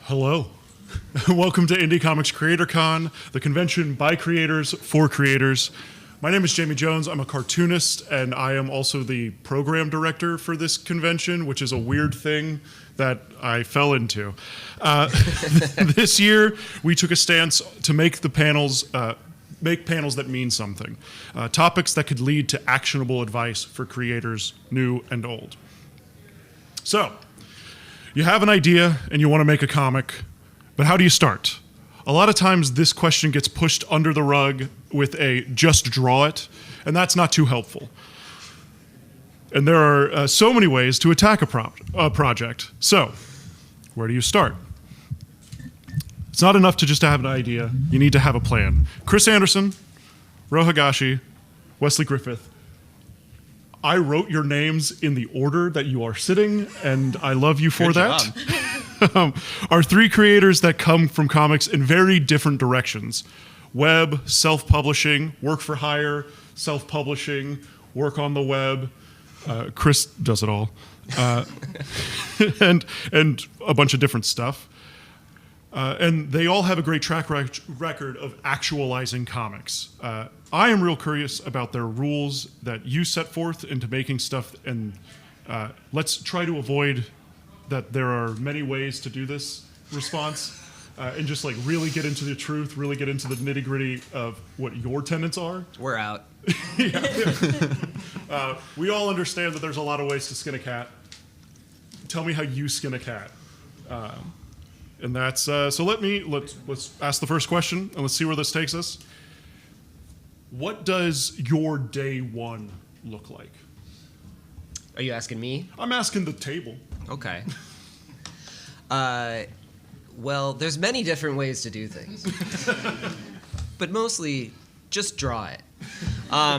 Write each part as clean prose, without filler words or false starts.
Hello. Welcome to Indie Comics CreatorCon, the convention by creators for creators. My name is Jamie Jones. I'm a cartoonist, and I am also the program director for this convention, which is a weird thing that I fell into. This year, we took a stance to make the panels that mean something, topics that could lead to actionable advice for creators, new and old. So, you have an idea and you want to make a comic, but how do you start? A lot of times this question gets pushed under the rug with a just draw it, and that's not too helpful. And there are so many ways to attack a project. So, where do you start? It's not enough to just have an idea. You need to have a plan. Chris Anderson, Higashi, Wesley Griffith, I wrote your names in the order that you are sitting, and I love you for that. Are three creators that come from comics in very different directions. Web, self-publishing, work for hire, self-publishing, work on the web. Chris does it all. And a bunch of different stuff. And they all have a great track record of actualizing comics. I am real curious about their rules that you set forth into making stuff, and let's try to avoid that there are many ways to do this response, and just like really get into the truth, really get into the nitty gritty of what your tenets are. We're out. We all understand that there's a lot of ways to skin a cat. Tell me how you skin a cat. And that's so. Let's ask the first question and let's see where this takes us. What does your day one look like? Are you asking me? I'm asking the table. Okay. Well, there's many different ways to do things, but mostly just draw it. For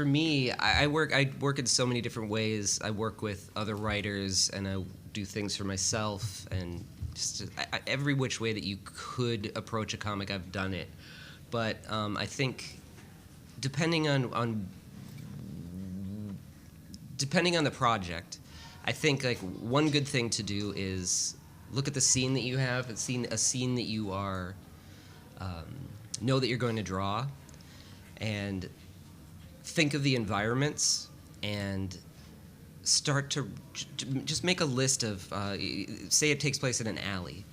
me, I work in so many different ways. I work with other writers, and I do things for myself, and just every which way that you could approach a comic, I've done it. But I think depending on the project, I think like one good thing to do is look at the scene that you have, a scene that you are know that you're going to draw, and think of the environments and start to just make a list of, say it takes place in an alley.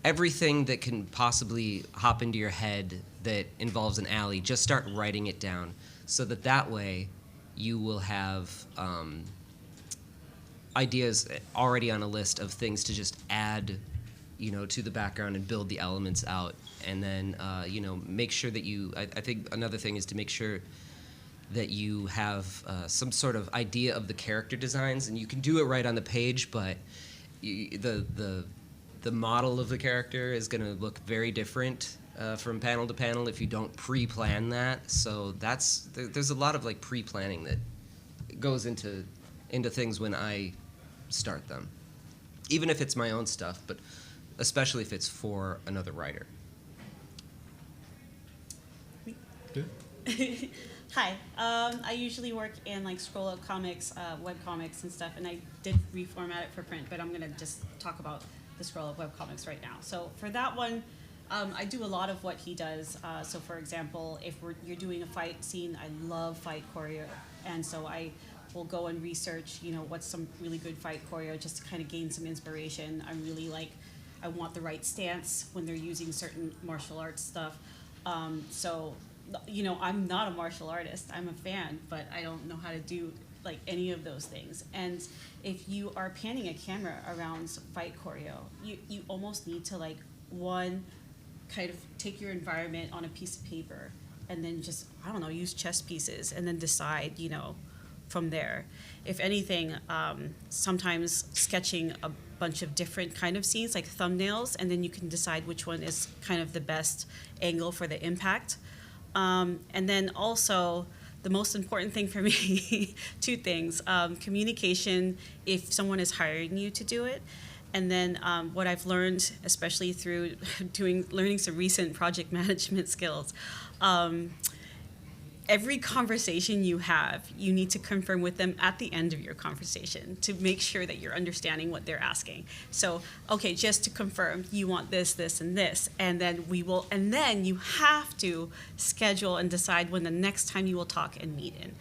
Everything that can possibly hop into your head that involves an alley, just start writing it down so that way you will have ideas already on a list of things to just add, to the background and build the elements out. And then, make sure that I think another thing is to make sure that you have some sort of idea of the character designs, and you can do it right on the page, but the model of the character is going to look very different from panel to panel if you don't pre-plan that. So there's a lot of like pre-planning that goes into things when I start them, even if it's my own stuff, but especially if it's for another writer. Hi, I usually work in like scroll-up comics, web comics and stuff, and I did reformat it for print, but I'm going to just talk about the scroll-up web comics right now. So for that one, I do a lot of what he does. So for example, if you're doing a fight scene, I love fight choreo, and so I will go and research, what's some really good fight choreo just to kind of gain some inspiration. I want the right stance when they're using certain martial arts stuff. I'm not a martial artist. I'm a fan, but I don't know how to do like any of those things. And if you are panning a camera around fight choreo, you almost need to kind of take your environment on a piece of paper and then just, use chess pieces and then decide, from there. If anything, sometimes sketching a bunch of different kind of scenes, like thumbnails, and then you can decide which one is kind of the best angle for the impact. And then also, the most important thing for me, two things, communication if someone is hiring you to do it, and then what I've learned, especially through learning some recent project management skills, every conversation you have, you need to confirm with them at the end of your conversation to make sure that you're understanding what they're asking. So, okay, just to confirm, you want this, this, and this, and then you have to schedule and decide when the next time you will talk and meet in.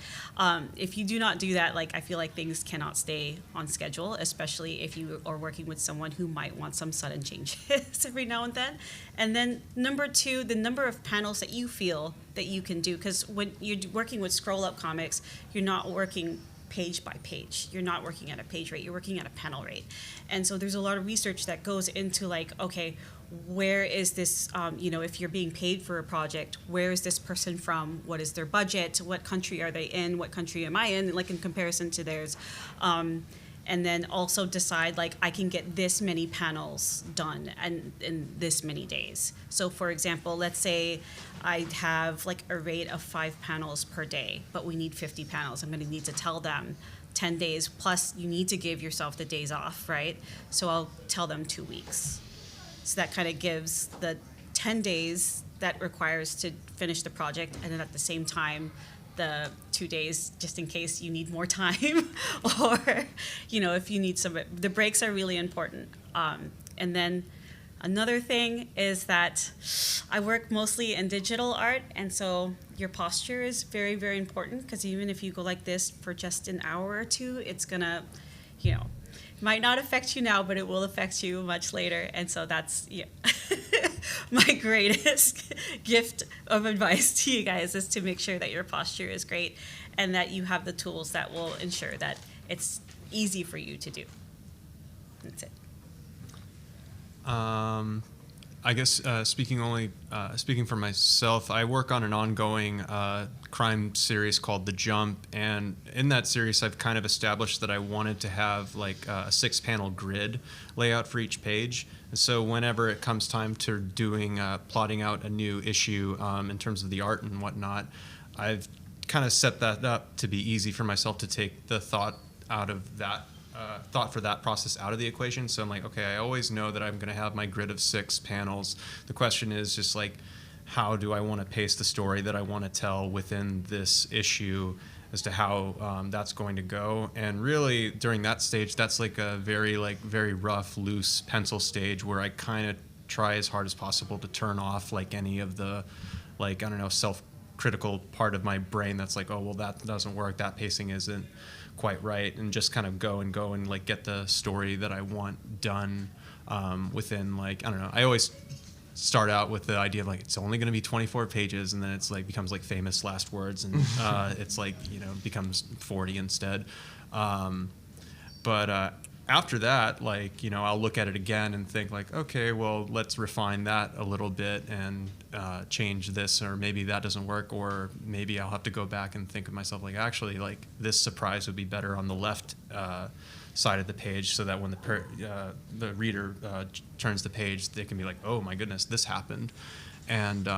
If you do not do that, like, I feel like things cannot stay on schedule, especially if you are working with someone who might want some sudden changes every now and then. And then number two, the number of panels that you feel that you can do, because when you're working with scroll up comics, you're not working page by page. You're not working at a page rate, you're working at a panel rate. And so there's a lot of research that goes into like, okay, where is this, if you're being paid for a project, where is this person from? What is their budget? What country are they in? What country am I in? Like in comparison to theirs. And then also decide, like, I can get this many panels done and in this many days. So for example, let's say I have like a rate of 5 panels per day, but we need 50 panels. I'm gonna need to tell them 10 days, plus you need to give yourself the days off, right? So I'll tell them 2 weeks. So that kind of gives the 10 days that requires to finish the project, and then at the same time, the 2 days just in case you need more time, or if you need the breaks are really important. And then another thing is that I work mostly in digital art, and so your posture is very, very important, because even if you go like this for just an hour or two, it's gonna, might not affect you now, but it will affect you much later. And so that's my greatest gift of advice to you guys, is to make sure that your posture is great and that you have the tools that will ensure that it's easy for you to do. That's it. I guess speaking for myself, I work on an ongoing crime series called The Jump, and in that series I've kind of established that I wanted to have like a 6-panel grid layout for each page. And so whenever it comes time to plotting out a new issue in terms of the art and whatnot, I've kind of set that up to be easy for myself to take the thought for that process out of the equation. So I'm like, okay, I always know that I'm going to have my grid of 6 panels. The question is just like, how do I want to pace the story that I want to tell within this issue, as to how that's going to go. And really during that stage, that's like a very rough, loose pencil stage where I kind of try as hard as possible to turn off like any of the self-critical part of my brain that's like, oh, well, that doesn't work, that pacing isn't quite right, and just kind of go and like get the story that I want done within I always start out with the idea of like, it's only going to be 24 pages, and then it's like becomes like famous last words, and it's like becomes 40 instead. But after that, I'll look at it again and think like, okay, well, let's refine that a little bit and change this, or maybe that doesn't work, or maybe I'll have to go back and think of myself like, actually, like this surprise would be better on the left side of the page, so that when the reader turns the page, they can be like, oh my goodness, this happened. And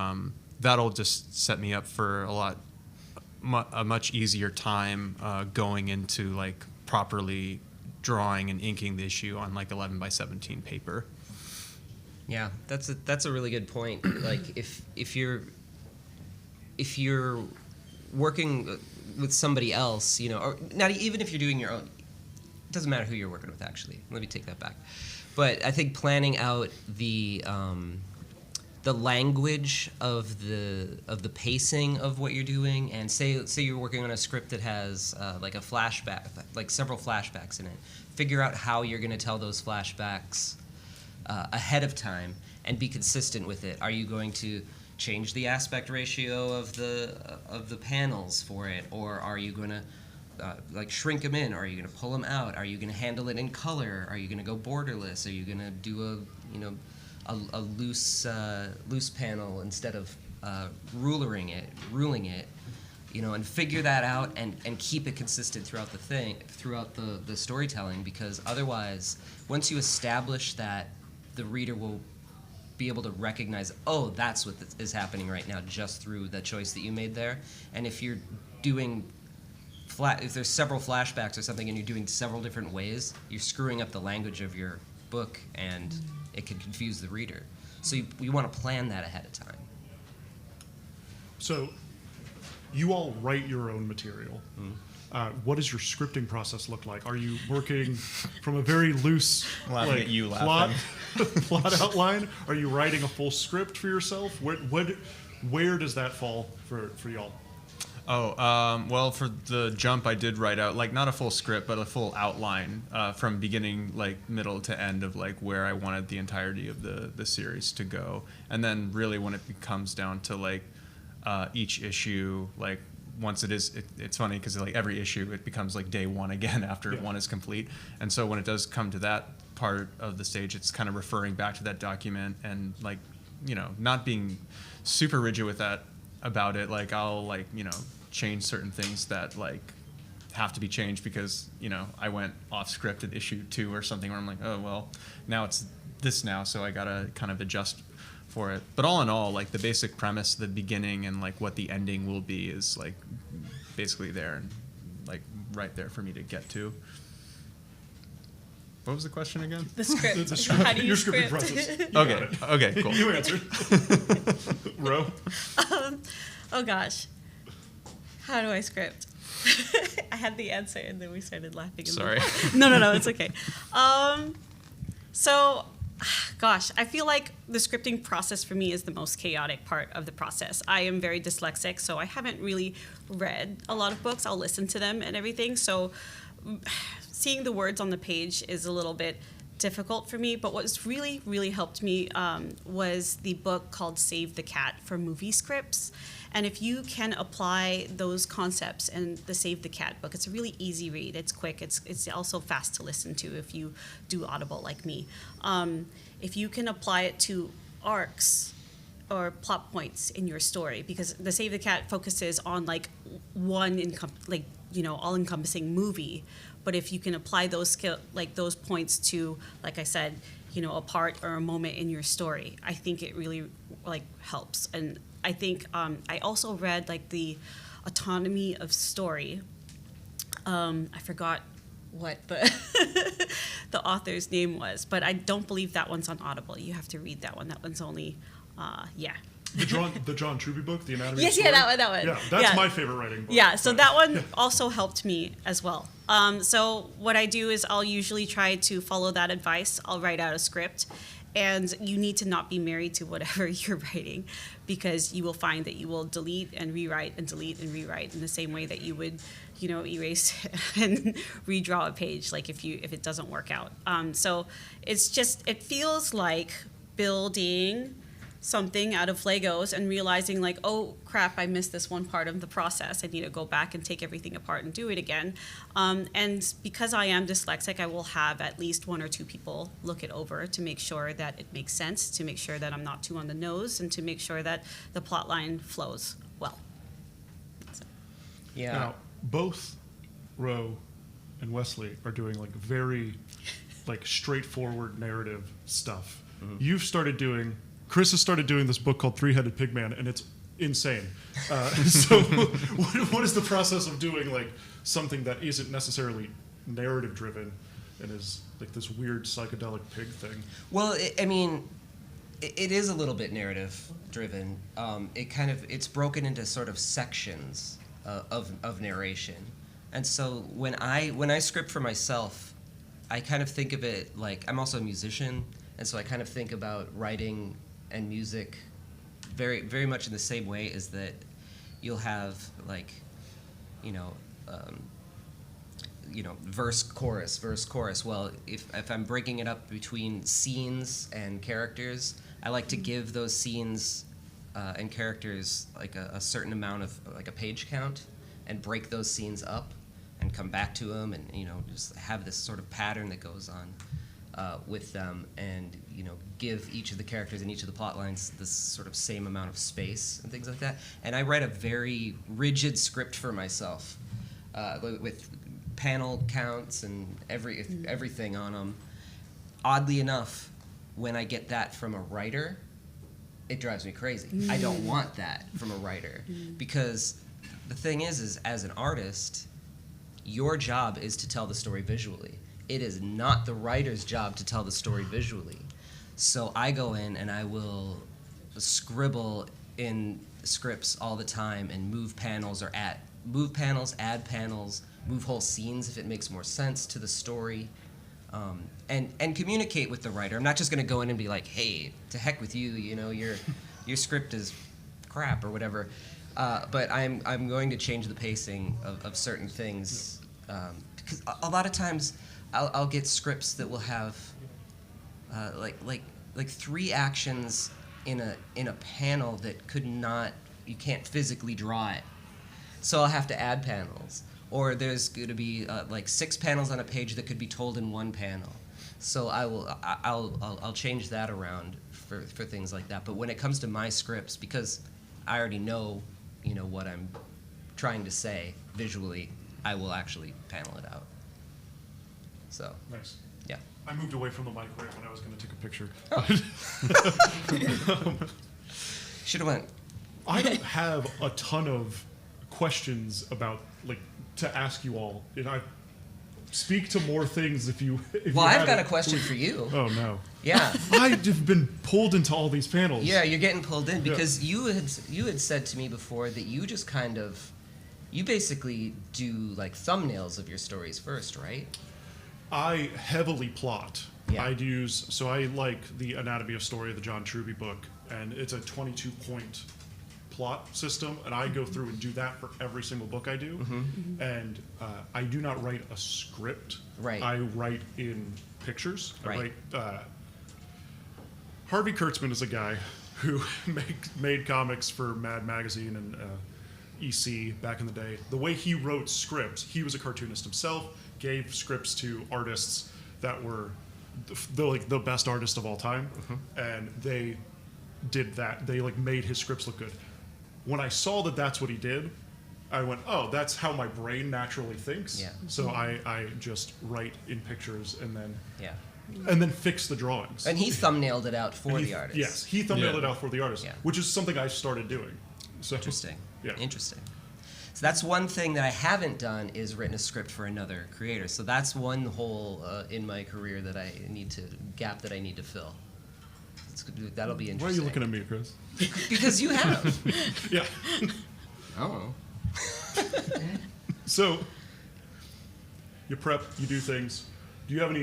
that'll just set me up for a much easier time going into like properly drawing and inking the issue on like 11 by 17 paper. Yeah, that's a really good point. Like if you're working with somebody else, or not even if you're doing your own, it doesn't matter who you're working with, actually. Let me take that back. But I think planning out the language of the pacing of what you're doing, and say you're working on a script that has like a flashback, like several flashbacks in it. Figure out how you're going to tell those flashbacks ahead of time and be consistent with it. Are you going to change the aspect ratio of the panels for it, or are you going to shrink them in? Are you going to pull them out? Are you going to handle it in color? Are you going to go borderless? Are you going to do a loose panel instead of ruling it, and figure that out and keep it consistent throughout the storytelling, because otherwise, once you establish that, the reader will be able to recognize, oh, that's what is happening right now just through the choice that you made there. And if you're doing if there's several flashbacks or something and you're doing several different ways, you're screwing up the language of your book, and it can confuse the reader. So you want to plan that ahead of time. So you all write your own material. What does your scripting process look like? Are you working from a very loose Laughing at you plot, laughing. plot outline? Are you writing a full script for yourself? Where does that fall for y'all? Well, for the jump, I did write out, like, not a full script, but a full outline from beginning, like, middle to end of, like, where I wanted the entirety of the series to go. And then really when it comes down to, like, each issue, like, once it's funny because, like, every issue, it becomes, like, day one again after one is complete. And so when it does come to that part of the stage, it's kind of referring back to that document and, like, you know, not being super rigid with that about it. Like, I'll, like, you know, change certain things that, like, have to be changed because, you know, I went off script at issue 2 or something where I'm like, oh, well, now it's this now, so I gotta kind of adjust for it. But all in all, like, the basic premise, the beginning, and, like, what the ending will be is, like, basically there and, like, right there for me to get to. What was the question again? The script. The script. How do you Your scripting script? process. You Okay, got it. okay, cool. You answered. Ro? Oh gosh, how do I script? I had the answer and then we started laughing. Sorry. No, it's okay. So, gosh, I feel like the scripting process for me is the most chaotic part of the process. I am very dyslexic, so I haven't really read a lot of books. I'll listen to them and everything. So, seeing the words on the page is a little bit difficult for me, but what's really, really helped me was the book called Save the Cat for movie scripts. And if you can apply those concepts in the Save the Cat book, it's a really easy read. It's quick. It's also fast to listen to if you do Audible like me. If you can apply it to arcs or plot points in your story, because the Save the Cat focuses on, like, one all-encompassing movie. But if you can apply those those points to, like I said, you know, a part or a moment in your story, I think it really, like, helps. And I think I also read, like, the Autonomy of Story. I forgot what the the author's name was, but I don't believe that one's on Audible. You have to read that one. That one's only, The John Truby book, The Anatomy Yes, of Story? that one. Yeah, that's my favorite writing book. Yeah, so but- that one also helped me as well. So what I do is I'll usually try to follow that advice. I'll write out a script, and you need to not be married to whatever you're writing, because you will find that you will delete and rewrite in the same way that you would, you know, erase and redraw a page, like if it doesn't work out. So it feels like building something out of Legos and realizing, like, oh crap, I missed this one part of the process. I need to go back and take everything apart and do it again. And because I am dyslexic, I will have at least 1 or 2 people look it over to make sure that it makes sense, to make sure that I'm not too on the nose, and to make sure that the plot line flows well. So. Yeah. Now, both Ro and Wesley are doing, like, very, like, straightforward narrative stuff. Mm-hmm. Chris has started doing this book called Three-Headed Pigman, and it's insane. So what is the process of doing, like, something that isn't necessarily narrative driven and is, like, this weird psychedelic pig thing? Well, it is a little bit narrative driven. It's broken into sort of sections of narration. And so when I script for myself, I kind of think of it like, I'm also a musician, and so I kind of think about writing and music very, very much in the same way, as that you'll have, like, verse, chorus. Well, if I'm breaking it up between scenes and characters, I like to give those scenes and characters, like, a certain amount of, like, a page count, and break those scenes up and come back to them, and, you know, just have this sort of pattern that goes on with them, and, you know, give each of the characters and each of the plot lines this sort of same amount of space and things like that. And I write a very rigid script for myself with panel counts and everything on them. Oddly enough, when I get that from a writer, it drives me crazy. I don't want that from a writer, because the thing is as an artist, your job is to tell the story visually. It is not the writer's job to tell the story visually. So I go in and I will scribble in scripts all the time and move panels, add panels, move whole scenes if it makes more sense to the story, and communicate with the writer. I'm not just going to go in and be like, hey, to heck with you, your script is crap or whatever. But I'm going to change the pacing of certain things, because a lot of times I'll get scripts that will have like 3 actions in a panel that you can't physically draw it, so I'll have to add panels. Or there's going to be like 6 panels on a page that could be told in 1 panel, so I'll change that around for things like that. But when it comes to my scripts, because I already know what I'm trying to say visually, I will actually panel it out. So Nice. yeah. I moved away from the mic right when I was going to take a picture. Should have went. I don't have a ton of questions about to ask you all, and I speak to more things if you. Well, I've got a question for you. Oh no. Yeah. I've been pulled into all these panels. Yeah, you're getting pulled in because you had said to me before that you just you basically do like thumbnails of your stories first, right? I heavily plot. Yeah. I like the Anatomy of Story, the John Truby book, and it's a 22-point plot system, and I go through and do that for every single book I do. And I do not write a script. Right. I write in pictures. Right. I write. Harvey Kurtzman is a guy who made comics for Mad Magazine and EC back in the day. The way he wrote scripts, he was a cartoonist himself, gave scripts to artists that were the best artists of all time, and they did that. They made his scripts look good. When I saw that that's what he did, I went, oh, that's how my brain naturally thinks. Yeah. So I just write in pictures and Yeah. then fix the drawings. And he thumbnailed it out for And the artist. Yes, he thumbnailed it out for the artist, Yeah. which is something I started doing. So, Interesting. Yeah. Interesting. So that's one thing that I haven't done is written a script for another creator. So that's one hole in my career that gap that I need to fill. That'll be interesting. Why are you looking at me, Chris? Because you have. Yeah. Oh. So, you prep, you do things. Do you have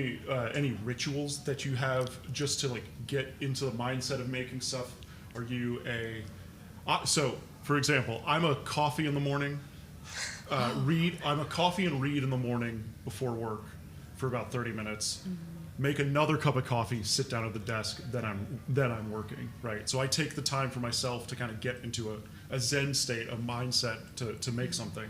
any rituals that you have just to get into the mindset of making stuff? Are you so for example, I'm a coffee in the morning, I'm a coffee and read in the morning before work for about 30 minutes. Make another cup of coffee, sit down at the desk, then I'm working, right? So I take the time for myself to kind of get into a Zen state, a mindset to make something,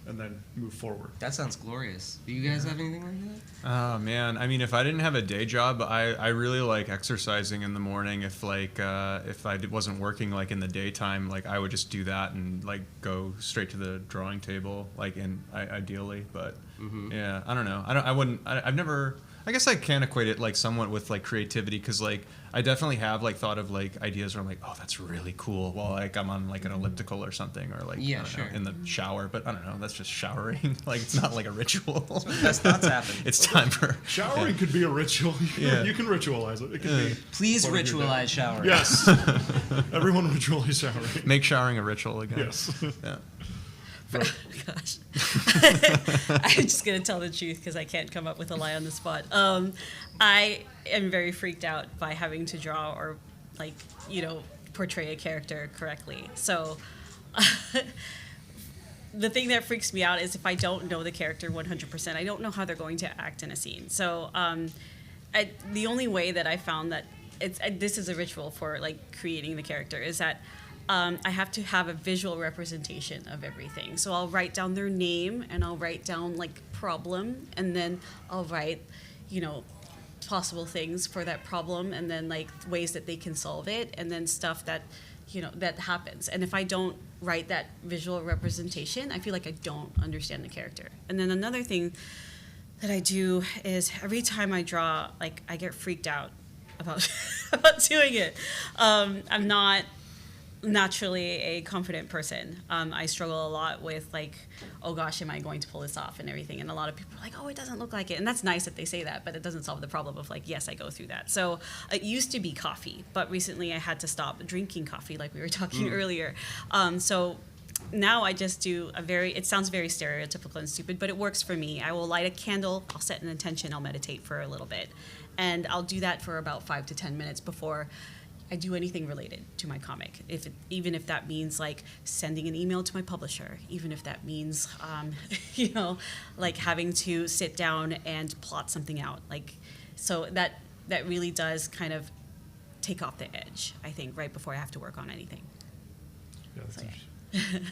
and then move forward. That sounds glorious. Do you guys have anything like that? Oh man, I mean, if I didn't have a day job, I really like exercising in the morning. If I wasn't working in the daytime, I would just do that and go straight to the drawing table, ideally. But yeah, I don't know. I've never. I guess I can equate it somewhat with creativity, because I definitely have thought of ideas where I'm oh, that's really cool while I'm on an elliptical or something, or Yeah, I don't sure. know, in the shower. But I don't know, that's just showering. It's not a ritual. That's when the best thoughts happen. It's time for Showering could be a ritual. You can ritualize it. It can be Please part of your day. ritualize showering. Yes. Everyone ritualize showering. Make showering a ritual again. Yes. Yeah. Gosh. I'm just going to tell the truth because I can't come up with a lie on the spot. I am very freaked out by having to draw or, portray a character correctly. So the thing that freaks me out is if I don't know the character 100%, I don't know how they're going to act in a scene. So the only way that I found that this is a ritual for, creating the character is that I have to have a visual representation of everything. So I'll write down their name and I'll write down problem, and then I'll write, possible things for that problem, and then ways that they can solve it, and then stuff that, that happens. And if I don't write that visual representation, I feel like I don't understand the character. And then another thing that I do is every time I draw, I get freaked out about about doing it. I'm not naturally a confident person. I struggle a lot with like, oh gosh, am I going to pull this off and everything? And a lot of people are like, oh, it doesn't look like it. And that's nice that they say that, but it doesn't solve the problem of like, yes, I go through that. So it used to be coffee, but recently I had to stop drinking coffee like we were talking earlier. So now I just do it sounds very stereotypical and stupid, but it works for me. I will light a candle, I'll set an intention, I'll meditate for a little bit. And I'll do that for about 5 to 10 minutes before I do anything related to my comic. Even if that means like sending an email to my publisher, even if that means, like having to sit down and plot something out. Like, so that really does kind of take off the edge, I think, right before I have to work on anything. Yeah, that's So, yeah. interesting.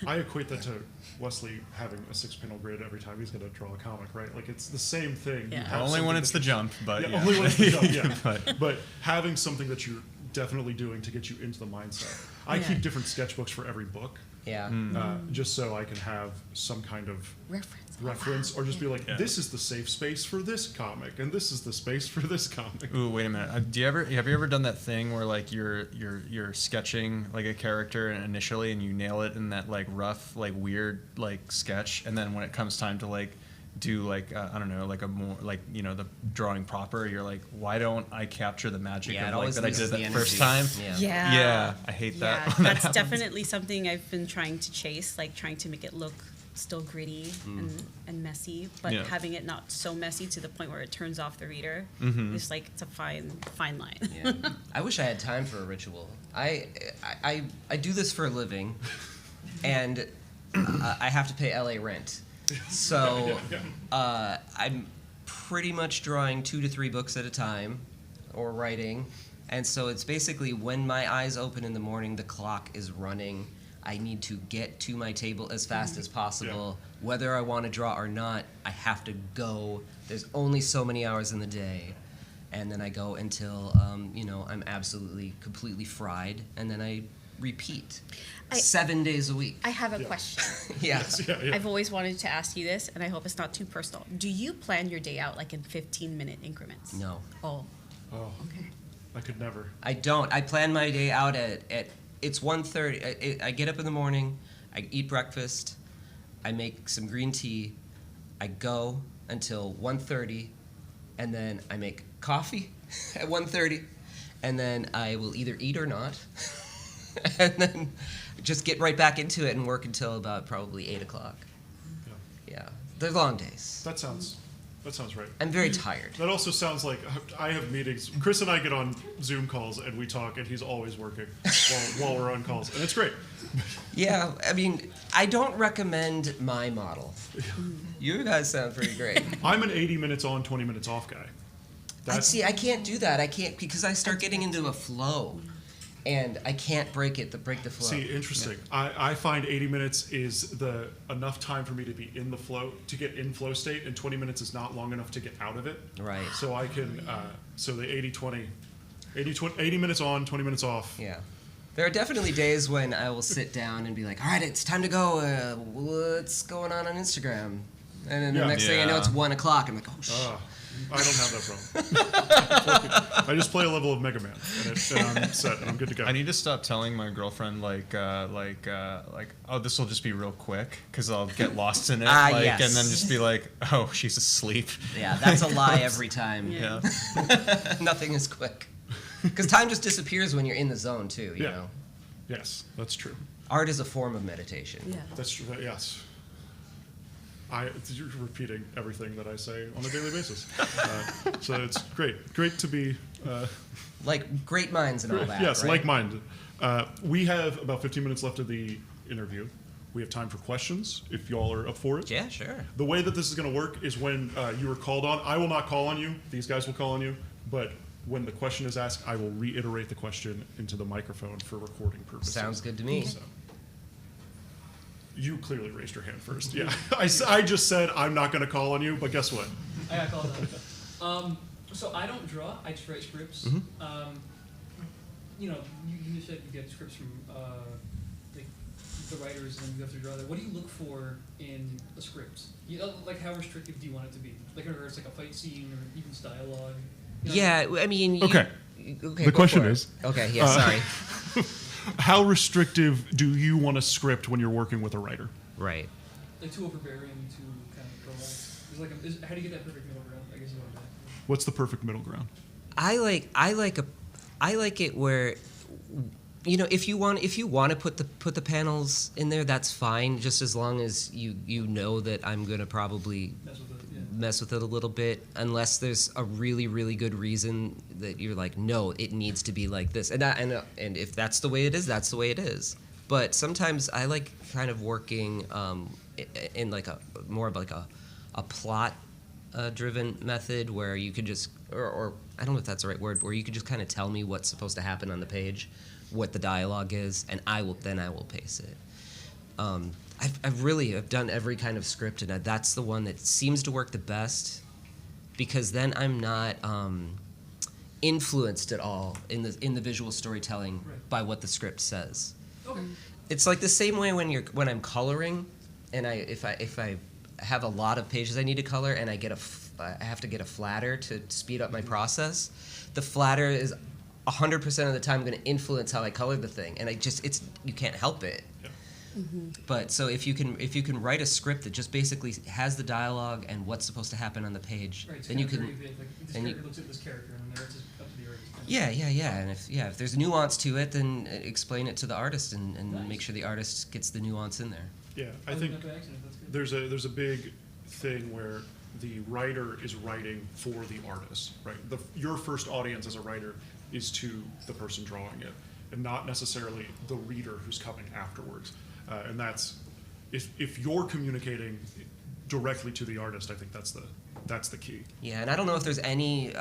I equate that to Wesley having a 6-panel grid every time he's going to draw a comic, right? Like it's the same thing. Yeah. You have Only when something it's that the you're- jump, but Yeah, yeah. only when it's the jump, yeah. But- But having something that you're definitely doing to get you into the mindset. I Yeah. keep different sketchbooks for every book, Yeah. just so I can have some kind of Reference. or just be like, Yeah. this is the safe space for this comic, and this is the space for this comic. Ooh, wait a minute. Have you ever done that thing where like you're sketching like a character initially and you nail it in that like rough, like weird like sketch, and then when it comes time to like do like I don't know, like a more like the drawing proper, you're like, why don't I capture the magic Yeah, it of like always that I loses did the that first energy. time? Yeah. Yeah, I hate that. Yeah, when that that's happens. definitely something I've been trying to chase, like trying to make it look still gritty and messy, but Yeah. having it not so messy to the point where it turns off the reader. It's like it's a fine line. Yeah. I wish I had time for a ritual. I do this for a living, and I have to pay LA rent. So I'm pretty much drawing 2 to 3 books at a time, or writing, and so it's basically when my eyes open in the morning, the clock is running. I need to get to my table as fast as possible. Whether I want to draw or not, I have to go. There's only so many hours in the day. And then I go until, I'm absolutely, completely fried. And then I repeat 7 days a week. I have a question. Yeah. Yeah. I've always wanted to ask you this, and I hope it's not too personal. Do you plan your day out like in 15-minute increments? No. Oh, Oh, okay. I could never. I don't. I plan my day out at it's 1:30. I get up in the morning, I eat breakfast, I make some green tea, I go until 1:30, and then I make coffee at 1:30, and then I will either eat or not, and then just get right back into it and work until about probably 8 o'clock. Yeah. Yeah, they're long days. That sounds right. I'm very tired. That also sounds like I have meetings. Chris and I get on Zoom calls and we talk, and he's always working while we're on calls, and it's great. Yeah, I mean, I don't recommend my model. You guys sound pretty great. I'm an 80 minutes on, 20 minutes off guy. I can't do that. I can't because I start getting into a flow, and I can't break the flow. See, interesting. I find 80 minutes is enough time for me to be in the flow, to get in flow state, and 20 minutes is not long enough to get out of it. Right. So I can, so the 80 minutes on, 20 minutes off. Yeah. There are definitely days when I will sit down and be like, all right, it's time to go. What's going on Instagram? And then the next thing I know, it's 1 o'clock. I'm like, oh, shit. I don't have that problem. I just play a level of Mega Man, and I'm set, and I'm good to go. I need to stop telling my girlfriend oh, this will just be real quick because I'll get lost in it, Yes. and then just be like, oh, she's asleep. Yeah, that's a lie every time. Yeah. Nothing is quick. Because time just disappears when you're in the zone, too, you know? Yes, that's true. Art is a form of meditation. Yeah. That's true. Yes. You're repeating everything that I say on a daily basis. So it's great to be. Like great minds and all that. Yes, right? like-minded. We have about 15 minutes left of the interview. We have time for questions if y'all are up for it. Yeah, sure. The way that this is going to work is when you are called on. I will not call on you. These guys will call on you. But when the question is asked, I will reiterate the question into the microphone for recording purposes. Sounds good to me. So, you clearly raised your hand first. Yeah, I just said I'm not going to call on you, but guess what? I got called on. So I don't draw. I just write scripts. You said you get scripts from like the writers, and then you have to draw them. What do you look for in a script? Like how restrictive do you want it to be? Like whether it's like a fight scene or even dialogue. Yeah, I mean. Okay. Okay. The go question for it. is. Okay. Yeah. Sorry. How restrictive do you want a script when you're working with a writer? Right. Like too overbearing, too kind of dull. It's like, how do you get that perfect middle ground? I guess is what I'm asking. What's the perfect middle ground? I like it where, you know, if you want to put the panels in there, that's fine, just as long as you know that I'm gonna probably mess with it a little bit, unless there's a really, really good reason that you're like, no, it needs to be like this, and if that's the way it is, that's the way it is. But sometimes I like kind of working in like a more of like a plot driven method where you could just or I don't know if that's the right word, where you could just kind of tell me what's supposed to happen on the page, what the dialogue is, and I will pace it. I've done every kind of script, and that's the one that seems to work the best, because then I'm not influenced at all in the visual storytelling by what the script says. Okay. It's like the same way when I'm coloring, and if I have a lot of pages I need to color, and I have to get a flatter to speed up my process. The flatter is 100% of the time going to influence how I color the thing, and you can't help it. Yeah. Mm-hmm. But so if you can write a script that just basically has the dialogue and what's supposed to happen on the page, Right, then you can. Like, this character looks at this character, and then it's up to the artist. Yeah, and if there's nuance to it, then explain it to the artist and Nice. make sure the artist gets the nuance in there. Yeah, I Other think than by accident, that's good. there's a big thing where the writer is writing for the artist, right? Your first audience as a writer is to the person drawing it, and not necessarily the reader who's coming afterwards. And that's if you're communicating directly to the artist, I think that's the key. Yeah, and I don't know if there's any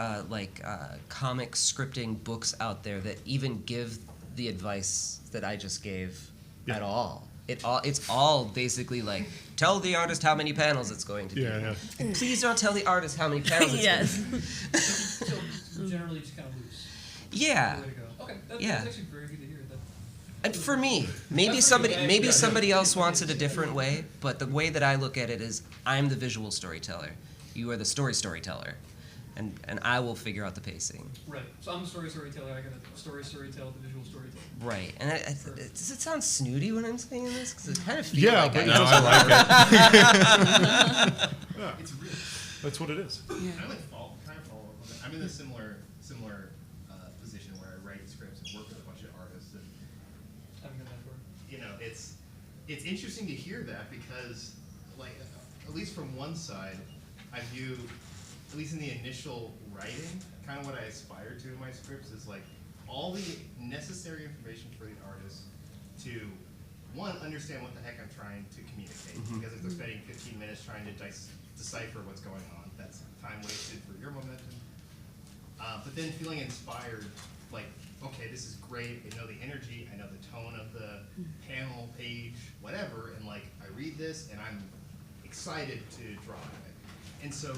comic scripting books out there that even give the advice that I just gave at all. It's all basically like, tell the artist how many panels it's going to do. Yeah. Please don't tell the artist how many panels it's Yes. going to do. So generally just kind of loose. Yeah. Way to go. Okay, that's Yeah. actually very good to hear. And for me, maybe That's somebody pretty maybe good. somebody else wants it a different way, but the way that I look at it is, I'm the visual storyteller. You are the storyteller. And I will figure out the pacing. Right. So I'm a storyteller. I got a storytell, the visual storyteller. Right. And does it sound snooty when I'm saying this? Because it kind of feels Yeah, like but I no, am. I like it. Yeah, It's really. that's what it is. I like kind of follow up on that. I'm in a similar position where I write scripts and work with a bunch of artists, and Haven't done that before. you know, it's interesting to hear that, because like at least from one side, I view, at least in the initial writing, kind of what I aspire to in my scripts is like all the necessary information for the artist to, one, understand what the heck I'm trying to communicate. Because if they're spending 15 minutes trying to decipher what's going on, that's time wasted for your momentum. But then feeling inspired, like, okay, this is great. I know the energy, I know the tone of the panel, page, whatever, and like I read this and I'm excited to draw it. And so,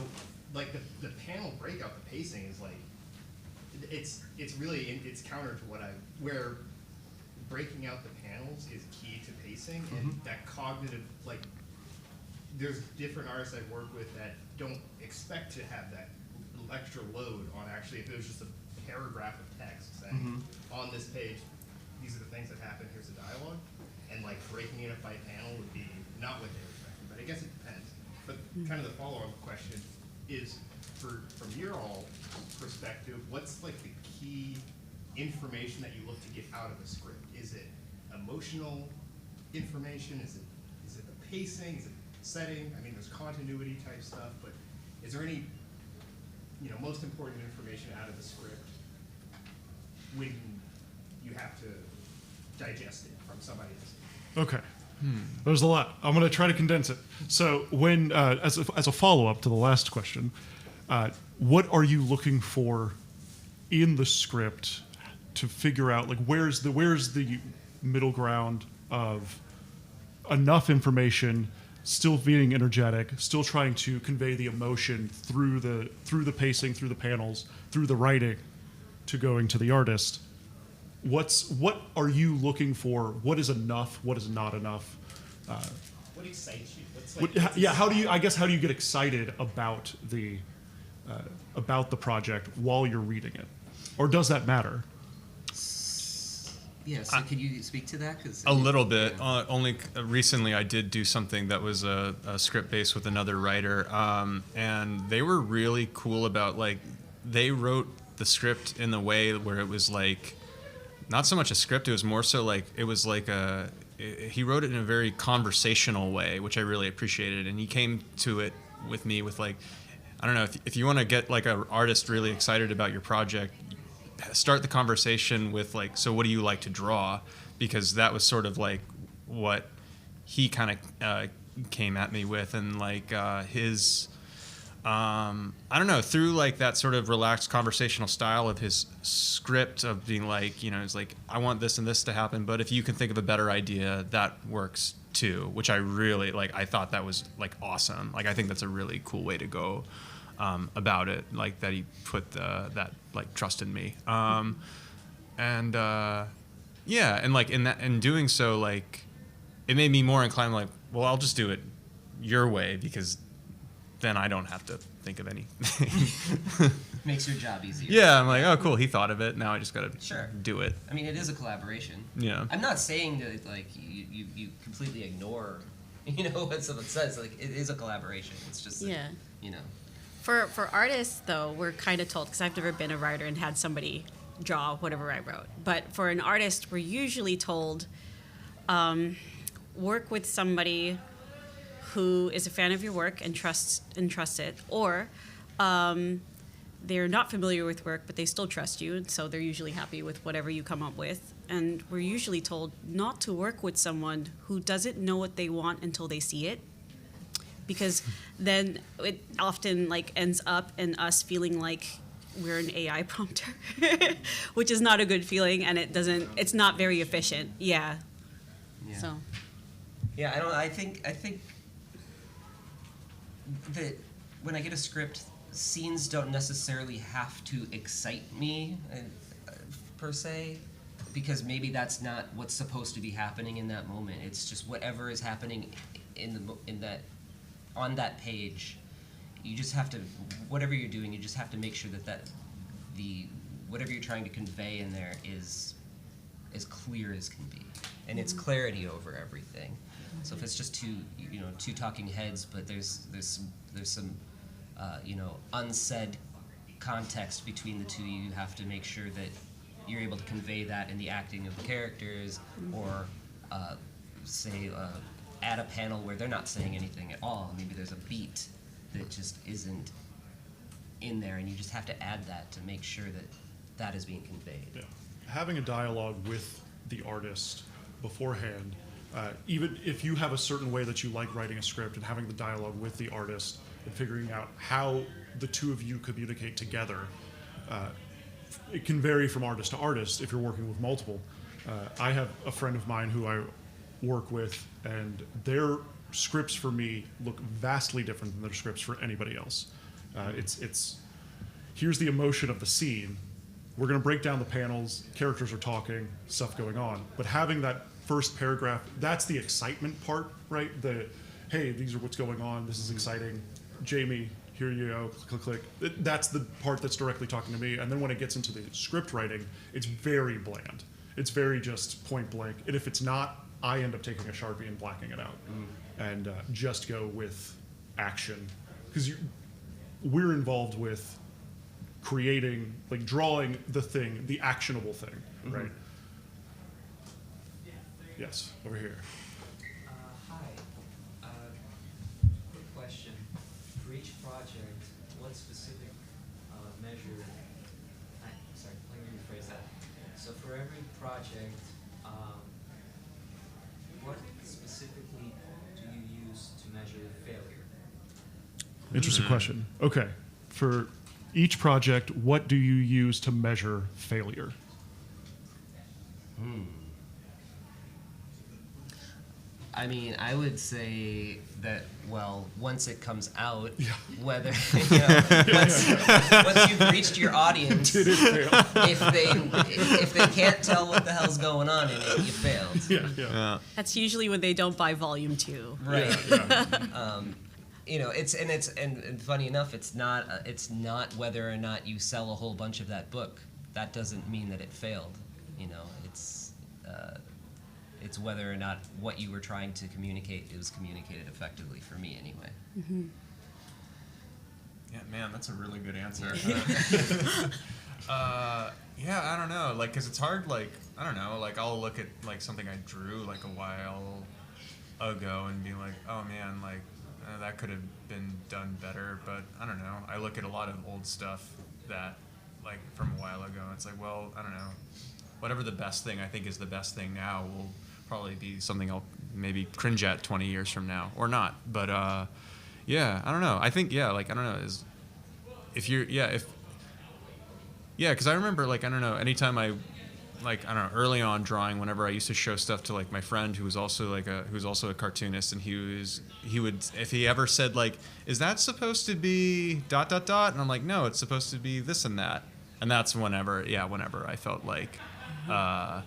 like the panel breakout, the pacing is like, it's really it's counter to where breaking out the panels is key to pacing, and that cognitive, like, there's different artists I work with that don't expect to have that extra load on, actually, if it was just a paragraph of text saying, on this page, these are the things that happen, here's the dialogue, and like breaking it up by panel would be not what they were expecting, but I guess it depends. But kind of the follow-up question is, from your all perspective, what's like the key information that you look to get out of a script? Is it emotional information? Is it the pacing? Is it setting? I mean, there's continuity type stuff, but is there any, most important information out of the script when you have to digest it from somebody else? Okay. There's a lot. I'm going to try to condense it. So, when as a follow-up to the last question, what are you looking for in the script to figure out, like, where's the middle ground of enough information, still being energetic, still trying to convey the emotion through the pacing, through the panels, through the writing, to going to the artist? What are you looking for? What is enough? What is not enough? What excites you? How do you get excited about the project while you're reading it, or does that matter? Yeah, so could you speak to that? A little bit. Only recently I did do something that was a script based with another writer, and they were really cool about, like, they wrote the script in the way where it was like not so much a script, it was more so like it was like he wrote it in a very conversational way, which I really appreciated, and he came to it with me with, like, I don't know, if you want to get like an artist really excited about your project, start the conversation with, like, so what do you like to draw? Because that was sort of like what he kind of came at me with, and like his I don't know, through like that sort of relaxed conversational style of his script of being like, you know, it's like, I want this and this to happen, but if you can think of a better idea, that works too, which I really like. I thought that was like awesome. Like, I think that's a really cool way to go about it, like that he put that like trust in me, and yeah, and like in doing so, like, it made me more inclined, like, well, I'll just do it your way, because then I don't have to think of anything. Makes your job easier. Yeah, I'm like, oh, cool, he thought of it. Now I just gotta do it. I mean, it is a collaboration. Yeah. I'm not saying that, like, you completely ignore, you know, what someone says. Like, it is a collaboration. It's just that, Yeah. you know. For artists, though, we're kind of told, because I've never been a writer and had somebody draw whatever I wrote. But for an artist, we're usually told, work with somebody who is a fan of your work and trusts it, or they're not familiar with work, but they still trust you, and so they're usually happy with whatever you come up with. And we're usually told not to work with someone who doesn't know what they want until they see it, because then it often like ends up in us feeling like we're an AI prompter, which is not a good feeling, and it's not very efficient. Yeah. So. Yeah, I think that when I get a script, scenes don't necessarily have to excite me per se, because maybe that's not what's supposed to be happening in that moment. It's just whatever is happening on that page. You just have to, whatever you're doing, you just have to make sure that whatever you're trying to convey in there is as clear as can be, and it's clarity over everything. So if it's just two talking heads, but there's some unsaid context between the two, you have to make sure that you're able to convey that in the acting of the characters, or add a panel where they're not saying anything at all. Maybe there's a beat that just isn't in there, and you just have to add that to make sure that is being conveyed. Yeah. Having a dialogue with the artist beforehand, even if you have a certain way that you like writing a script, and having the dialogue with the artist and figuring out how the two of you communicate together, it can vary from artist to artist if you're working with multiple. I have a friend of mine who I work with, and their scripts for me look vastly different than their scripts for anybody else. It's here's the emotion of the scene. We're going to break down the panels, characters are talking, stuff going on. But having that first paragraph, that's the excitement part, right? Hey, these are what's going on, this is exciting. Jamie, here you go, click, click, click. That's the part that's directly talking to me. And then when it gets into the script writing, it's very bland. It's very just point blank. And if it's not, I end up taking a Sharpie and blacking it out and just go with action. Because we're involved with creating, like drawing the thing, the actionable thing, right? Yes, over here. Hi. Quick question. For each project, what specific measure, let me rephrase that. So for every project, what specifically do you use to measure failure? Interesting question. Okay, for each project, what do you use to measure failure? I mean, I would say that, well, once it comes out, whether, once you've reached your audience, Did it fail? if they can't tell what the hell's going on in it, you failed. Yeah. That's usually when they don't buy volume 2. Right. Yeah. And funny enough, it's not whether or not you sell a whole bunch of that book. That doesn't mean that it failed. It's it's whether or not what you were trying to communicate was communicated effectively for me anyway. Yeah, man, that's a really good answer. Yeah, I don't know, like, cause it's hard, like, I don't know, like, I'll look at, like, something I drew, like, a while ago and be like, oh, man, like, that could have been done better, but I don't know, I look at a lot of old stuff that, like, from a while ago, it's like, well, I don't know, whatever the best thing I think is the best thing now will probably be something I'll maybe cringe at 20 years from now, or not, but, yeah, I don't know, I think, yeah, like, I don't know, because I remember, like, I don't know, anytime I don't know, early on drawing, whenever I used to show stuff to, like, my friend who was also a cartoonist, and he would, if he ever said, like, is that supposed to be ... and I'm like, no, it's supposed to be this and that. And that's whenever I felt like a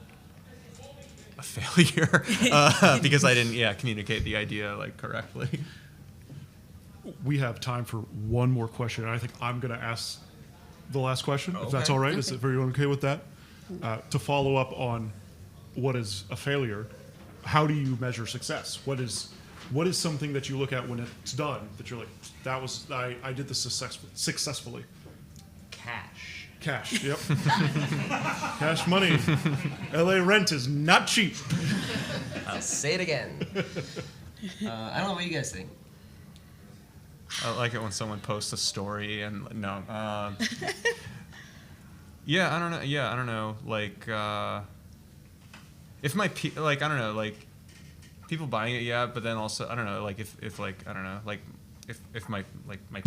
failure, because I didn't, communicate the idea, like, correctly. We have time for one more question, and I think I'm going to ask the last question, if that's all right. Is everyone okay with that? To follow up on what is a failure, how do you measure success? What is something that you look at when it's done that you're like, I did this successfully? Cash, yep. Cash money. LA rent is not cheap. I'll say it again. I don't know what you guys think. I like it when someone posts a story and no. Yeah, I don't know. Yeah, I don't know. Like, if my like, I don't know, like, people buying it, yeah. But then also, I don't know, like, if like, I don't know, like, if my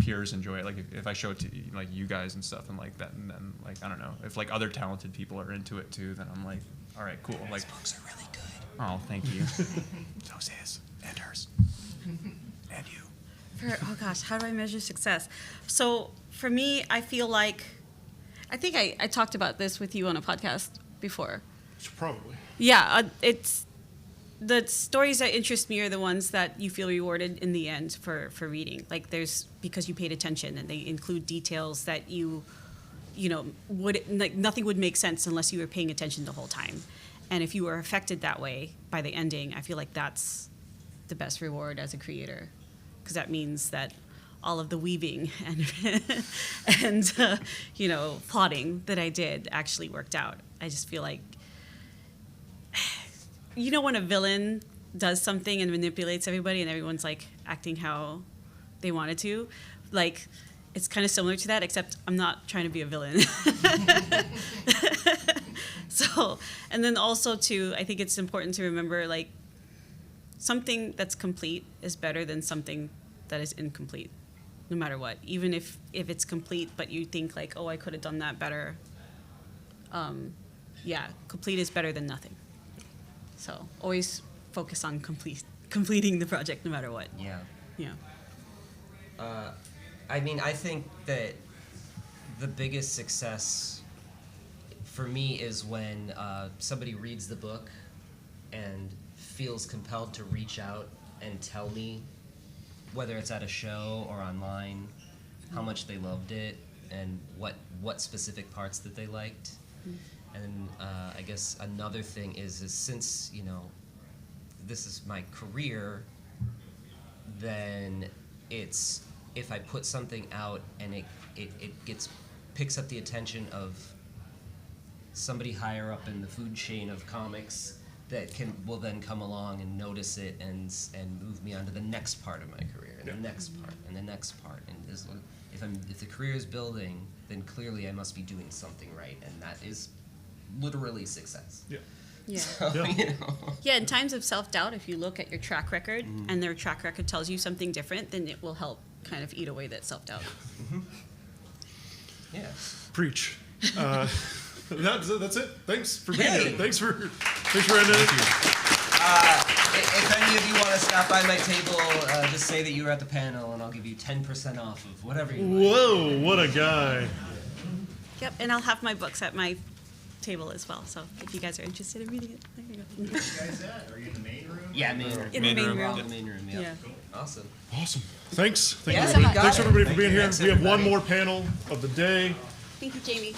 peers enjoy it, like, if I show it to like you guys and stuff and like that, and then like, I don't know, if like other talented people are into it too, then I'm like, all right, cool. Like, These books are really good. oh, thank you. So's his and hers and you. Oh gosh, how do I measure success? So for me, I feel like, I think I talked about this with you on a podcast before. Probably. Yeah, it's the stories that interest me are the ones that you feel rewarded in the end for reading. Like, there's, because you paid attention, and they include details that you know, like, nothing would make sense unless you were paying attention the whole time. And if you were affected that way by the ending, I feel like that's the best reward as a creator, because that means that all of the weaving and you know, plotting that I did actually worked out. I just feel like, you know, when a villain does something and manipulates everybody and everyone's like acting how they wanted to, like, it's kind of similar to that, except I'm not trying to be a villain. So, and then also too, I think it's important to remember, like, something that's complete is better than something that is incomplete, no matter what. Even if it's complete, but you think like, oh, I could have done that better. Yeah, complete is better than nothing. So always focus on completing the project, no matter what. Yeah. Yeah. I mean, I think that the biggest success for me is when somebody reads the book and feels compelled to reach out and tell me, whether it's at a show or online, how much they loved it and what specific parts that they liked. And I guess another thing is since, you know, this is my career, then it's, if I put something out and it picks up the attention of somebody higher up in the food chain of comics that will then come along and notice it and move me on to the next part of my career and the next part and the next part. And if the career is building, then clearly I must be doing something right, and that is literally success. Yeah. Yeah. So, Yeah. you know. Yeah, in times of self-doubt, if you look at your track record and their track record tells you something different, then it will help kind of eat away that self-doubt. Yeah. Preach. That's it. Thanks for being Hey. here. Thanks for ending it. If any of you want to stop by my table, just say that you were at the panel, and I'll give you 10% off of whatever you want. Whoa, what a guy. Yep, and I'll have my books at my table as well, so if you guys are interested in reading it, there you go. Where are you guys at? Are you in the main room? Yeah, main room. In the main room. We're all in the main room, yeah. Yeah. Awesome. Awesome. Thanks. Yeah, Everybody. you got Thanks it. everybody for being here. Thanks, We have one everybody. more panel of the day. Thank you, Jamie.